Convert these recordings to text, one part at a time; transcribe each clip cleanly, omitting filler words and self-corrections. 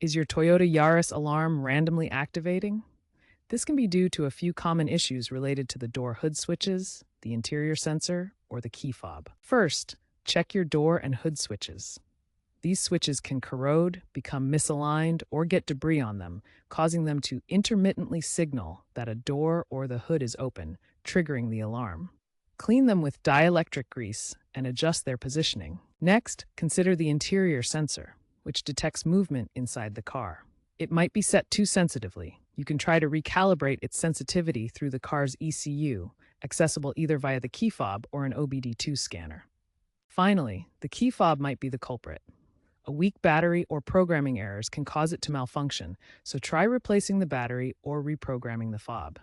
Is your Toyota Yaris alarm randomly activating? This can be due to a few common issues related to the door hood switches, the interior sensor, or the key fob. First, check your door and hood switches. These switches can corrode, become misaligned, or get debris on them, causing them to intermittently signal that a door or the hood is open, triggering the alarm. Clean them with dielectric grease and adjust their positioning. Next, consider the interior sensor, which detects movement inside the car. It might be set too sensitively. You can try to recalibrate its sensitivity through the car's ECU, accessible either via the key fob or an OBD2 scanner. Finally, the key fob might be the culprit. A weak battery or programming errors can cause it to malfunction, so try replacing the battery or reprogramming the fob.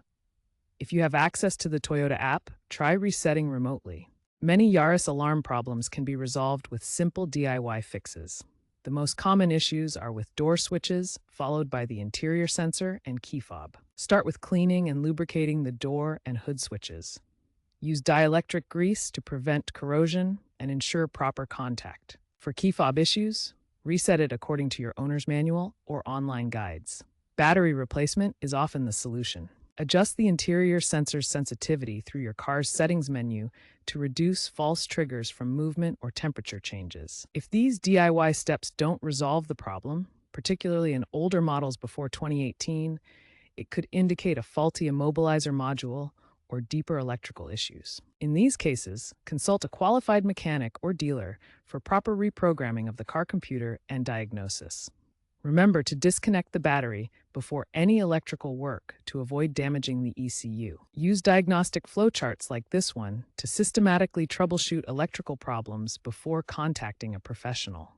If you have access to the Toyota app, try resetting remotely. Many Yaris alarm problems can be resolved with simple DIY fixes. The most common issues are with door switches, followed by the interior sensor and key fob. Start with cleaning and lubricating the door and hood switches. Use dielectric grease to prevent corrosion and ensure proper contact. For key fob issues, reset it according to your owner's manual or online guides. Battery replacement is often the solution. Adjust the interior sensor's sensitivity through your car's settings menu to reduce false triggers from movement or temperature changes. If these DIY steps don't resolve the problem, particularly in older models before 2018, it could indicate a faulty immobilizer module or deeper electrical issues. In these cases, consult a qualified mechanic or dealer for proper reprogramming of the car computer and diagnosis. Remember to disconnect the battery before any electrical work to avoid damaging the ECU. Use diagnostic flowcharts like this one to systematically troubleshoot electrical problems before contacting a professional.